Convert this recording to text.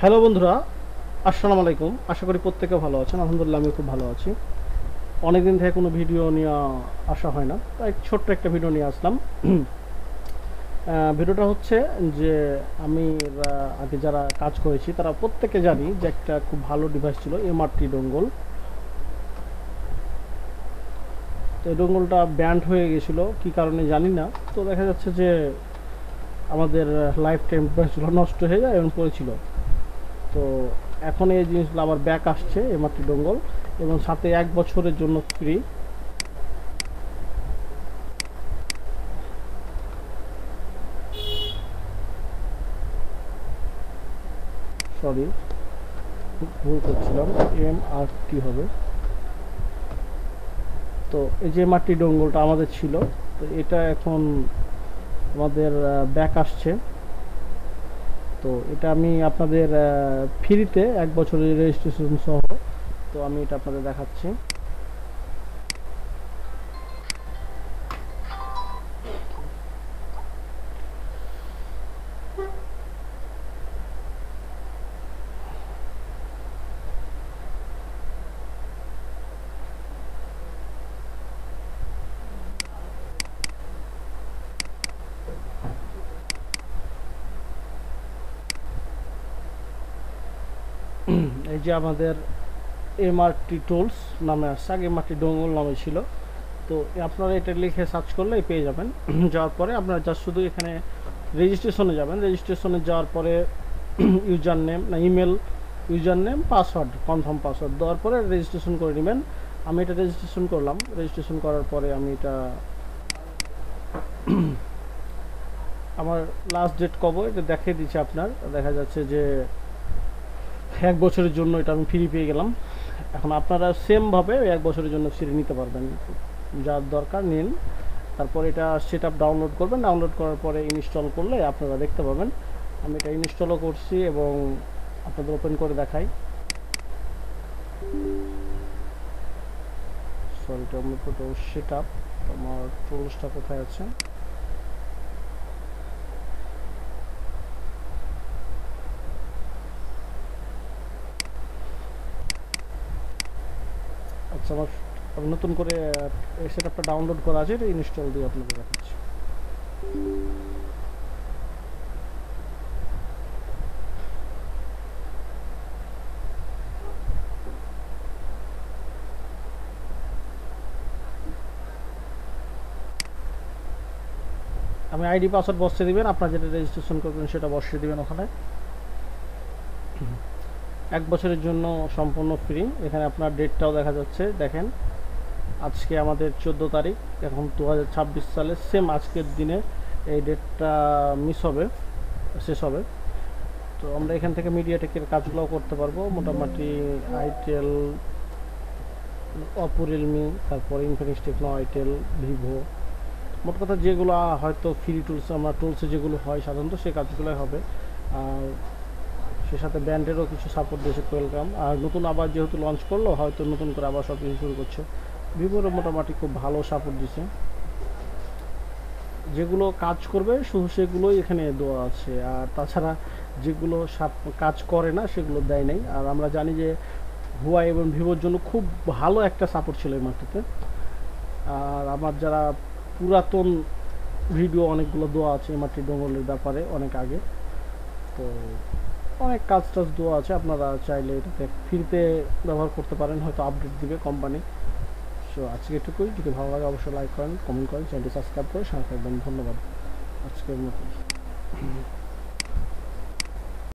Hello বন্ধুরা, আসসালামু আলাইকুম। আশা করি প্রত্যেকে ভালো আছেন। আলহামদুলিল্লাহ আমি খুব ভালো আছি। অনেকদিন থেকে কোনো ভিডিও নিয়ে আসা হয় না, তাই ছোট্ট একটা ভিডিও নিয়ে আসলাম। ভিডিওটা হচ্ছে যে আমি আগে যারা কাজ করেছি তারা প্রত্যেকে জানি যে একটা খুব ভালো ডিভাইস ছিল এমআরটি ডোঙ্গল। তো এই ডোঙ্গলটা ব্যান্ড হয়ে গেছিলো কী কারণে জানি না। তো দেখা যাচ্ছে যে আমাদের লাইফ টাইম ডিভাইসগুলো নষ্ট হয়ে যায় এবং পড়েছিল। তো এখন এই জিনিসগুলো আবার ব্যাক আসছে এমআরটি ডোঙ্গল, এবং সাথে 1 বছরের জন্য ফ্রি। সরি, ভুল করছিলাম, এমআরটি হবে। তো এই যে এমআরটি ডোঙ্গলটা আমাদের ছিল, তো এটা এখন আমাদের ব্যাক আসছে। তো এটা আমি আপনাদের ফ্রিতে 1 বছরের রেজিস্ট্রেশন সহ, তো আমি এটা আপনাদের দেখাচ্ছি। এই যে আমাদের এমআরটি টুলস নামে আসছে, আগে এমআরটি ডোঙ্গল নামে ছিল। তো আপনারা এটা লিখে সার্চ করলেই পেয়ে যাবেন। যাওয়ার পরে আপনারা জাস্ট শুধু এখানে রেজিস্ট্রেশনে যাবেন। রেজিস্ট্রেশনে যাওয়ার পরে ইউজার নেম না email, user name, password, confirm password দেওয়ার পরে রেজিস্ট্রেশন করে নেবেন। আমি এটা রেজিস্ট্রেশন করলাম। রেজিস্ট্রেশন করার পরে আমি এটা আমার লাস্ট ডেট কবে এটা দেখিয়ে দিচ্ছে। আপনার দেখা যাচ্ছে যে 1 বছরের জন্য এটা আমি ফ্রি পেয়ে গেলাম। এখন আপনারা সেমভাবে 1 বছরের জন্য ফ্রি নিতে পারবেন, যার দরকার নিন। তারপর এটা সেট আপ ডাউনলোড করবেন। ডাউনলোড করার পরে ইনস্টল করলে আপনারা দেখতে পাবেন। আমি এটা ইনস্টলও করছি এবং আপনাদের ওপেন করে দেখাই। সরি, টমেটো সেট আপ, আমার টুলসটা কোথায় আছে? আচ্ছা, আমার নতুন করে সেট আপটা ডাউনলোড করা আছে, এটা ইনস্টল দিয়ে আপনাদের দেখাচ্ছি। আমি আইডি পাসওয়ার্ড বসিয়ে দিবেন, আপনার যেটা রেজিস্ট্রেশন করবেন সেটা বসিয়ে দিবেন ওখানে। 1 বছরের জন্য সম্পূর্ণ ফ্রি। এখানে আপনার ডেটটাও দেখা যাচ্ছে, দেখেন আজকে আমাদের 14 তারিখ, এখন 2026 সালে সেম আজকের দিনে এই ডেটটা মিস হবে, শেষ হবে। তো আমরা এখান থেকে মিডিয়াটেকের কাজগুলোও করতে পারবো মোটামুটি। আইটেল, অপো, রিয়েলমি, তারপর ইনফিনিক্স টেকনো, আইটেল, ভিভো, মোট কথা যেগুলো হয়তো ফ্রি টুলস, আমরা টুলসে যেগুলো হয় সাধারণত সেই কাজগুলোই হবে। আর সে সাথে ব্র্যান্ডেরও কিছু সাপোর্ট দিয়েছে ওয়েলকাম। আর নতুন আবার যেহেতু লঞ্চ করলো, হয়তো নতুন করে আবার সব কিছু শুরু করছে। ভিভোরও মোটামুটি খুব ভালো সাপোর্ট দিছে। যেগুলো কাজ করবে শুধু সেগুলোই এখানে দেওয়া আছে, আর তাছাড়া যেগুলো কাজ করে না সেগুলো দেয় নাই। আর আমরা জানি যে হুয়াই এবং ভিভোর জন্য খুব ভালো একটা সাপোর্ট ছিল এই মার্কেটে। আর আমার যারা পুরাতন ভিডিও অনেকগুলো দেওয়া আছে এমআরটি ডোঙ্গলের ব্যাপারে অনেক আগে, তো অনেক কাজ টাজ দেওয়া আছে। আপনারা চাইলে এটাকে ফ্রিতে ব্যবহার করতে পারেন, হয়তো আপডেট দিবে কোম্পানি। সো আজকে এটুকুই। যদি ভালো লাগে অবশ্যই লাইক করেন, কমেন্ট করেন, চ্যানেলটি সাবস্ক্রাইব করে সাথে থাকবেন। ধন্যবাদ আজকের মতো।